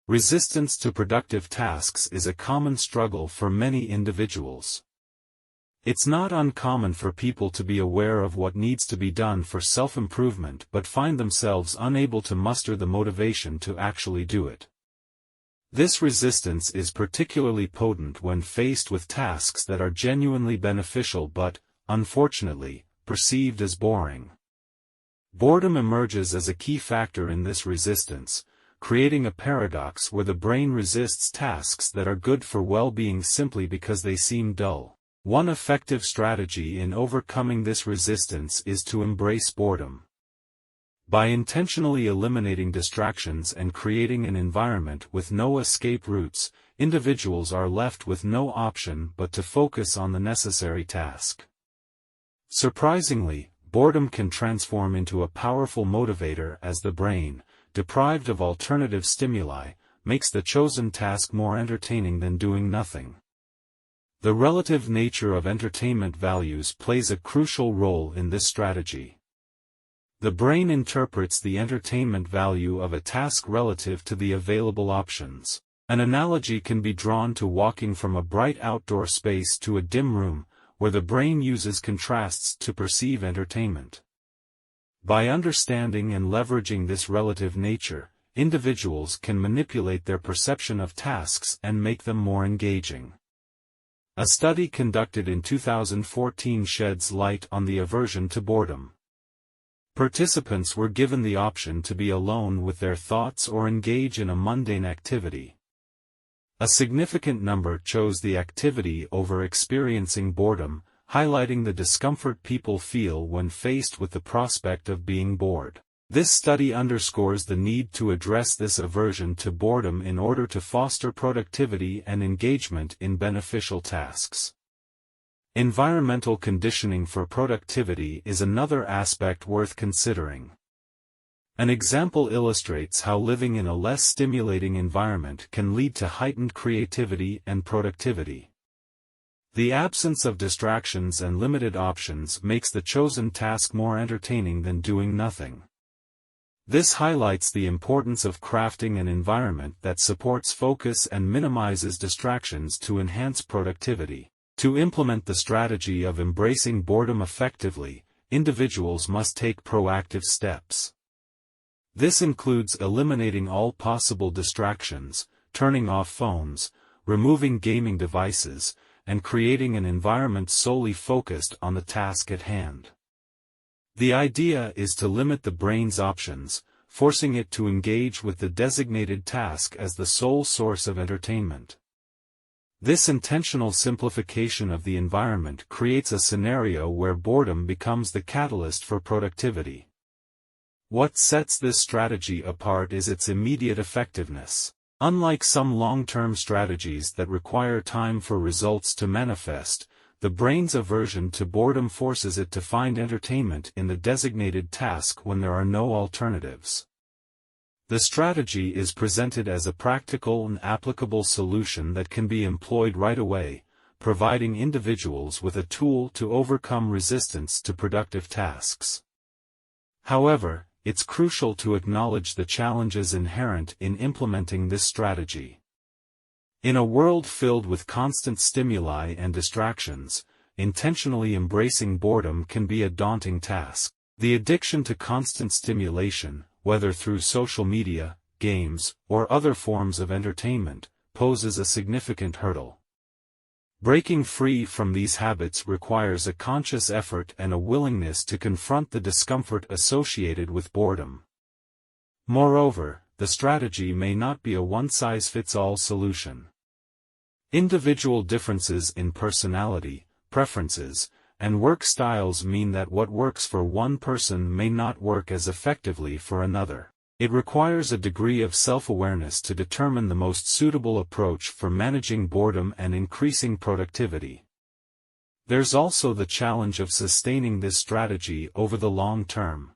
Resistance to productive tasks is a common struggle for many individuals. It's not uncommon for people to be aware of what needs to be done for self-improvement but find themselves unable to muster the motivation to actually do it. This resistance is particularly potent when faced with tasks that are genuinely beneficial but, unfortunately, perceived as boring. Boredom emerges as a key factor in this resistance, creating a paradox where the brain resists tasks that are good for well-being simply because they seem dull. One effective strategy in overcoming this resistance is to embrace boredom. By intentionally eliminating distractions and creating an environment with no escape routes, individuals are left with no option but to focus on the necessary task. Surprisingly, boredom can transform into a powerful motivator as the brain, deprived of alternative stimuli, makes the chosen task more entertaining than doing nothing. The relative nature of entertainment values plays a crucial role in this strategy. The brain interprets the entertainment value of a task relative to the available options. An analogy can be drawn to walking from a bright outdoor space to a dim room, where the brain uses contrasts to perceive entertainment. By understanding and leveraging this relative nature, individuals can manipulate their perception of tasks and make them more engaging. A study conducted in 2014 sheds light on the aversion to boredom. Participants were given the option to be alone with their thoughts or engage in a mundane activity. A significant number chose the activity over experiencing boredom, highlighting the discomfort people feel when faced with the prospect of being bored. This study underscores the need to address this aversion to boredom in order to foster productivity and engagement in beneficial tasks. Environmental conditioning for productivity is another aspect worth considering. An example illustrates how living in a less stimulating environment can lead to heightened creativity and productivity. The absence of distractions and limited options makes the chosen task more entertaining than doing nothing. This highlights the importance of crafting an environment that supports focus and minimizes distractions to enhance productivity. To implement the strategy of embracing boredom effectively, individuals must take proactive steps. This includes eliminating all possible distractions, turning off phones, removing gaming devices, and creating an environment solely focused on the task at hand. The idea is to limit the brain's options, forcing it to engage with the designated task as the sole source of entertainment. This intentional simplification of the environment creates a scenario where boredom becomes the catalyst for productivity. What sets this strategy apart is its immediate effectiveness. Unlike some long-term strategies that require time for results to manifest, the brain's aversion to boredom forces it to find entertainment in the designated task when there are no alternatives. The strategy is presented as a practical and applicable solution that can be employed right away, providing individuals with a tool to overcome resistance to productive tasks. However, it's crucial to acknowledge the challenges inherent in implementing this strategy. In a world filled with constant stimuli and distractions, intentionally embracing boredom can be a daunting task. The addiction to constant stimulation, whether through social media, games, or other forms of entertainment, poses a significant hurdle. Breaking free from these habits requires a conscious effort and a willingness to confront the discomfort associated with boredom. Moreover, the strategy may not be a one-size-fits-all solution. Individual differences in personality, preferences, and work styles mean that what works for one person may not work as effectively for another. It requires a degree of self-awareness to determine the most suitable approach for managing boredom and increasing productivity. There's also the challenge of sustaining this strategy over the long term.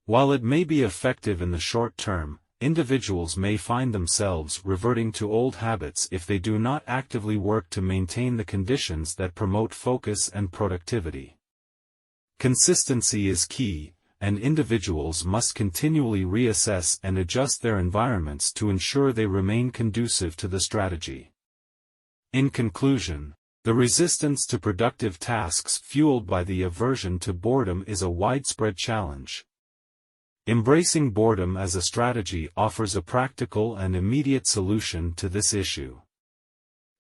While it may be effective in the short term, individuals may find themselves reverting to old habits if they do not actively work to maintain the conditions that promote focus and productivity. Consistency is key, and individuals must continually reassess and adjust their environments to ensure they remain conducive to the strategy. In conclusion, the resistance to productive tasks fueled by the aversion to boredom is a widespread challenge. Embracing boredom as a strategy offers a practical and immediate solution to this issue.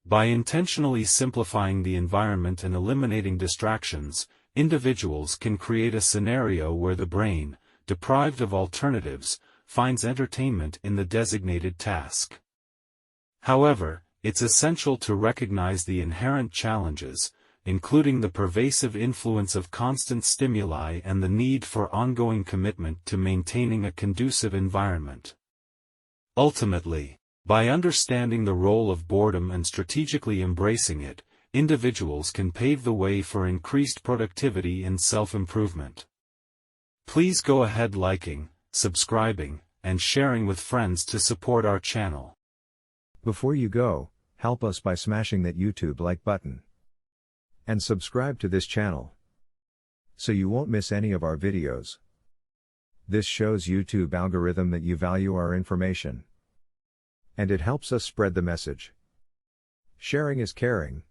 By intentionally simplifying the environment and eliminating distractions, individuals can create a scenario where the brain, deprived of alternatives, finds entertainment in the designated task. However, it's essential to recognize the inherent challenges, including the pervasive influence of constant stimuli and the need for ongoing commitment to maintaining a conducive environment. Ultimately, by understanding the role of boredom and strategically embracing it, individuals can pave the way for increased productivity and self-improvement. Please go ahead liking, subscribing, and sharing with friends to support our channel. Before you go, help us by smashing that YouTube like button. And subscribe to this channel, so you won't miss any of our videos. This shows YouTube algorithm that you value our information. And it helps us spread the message. Sharing is caring.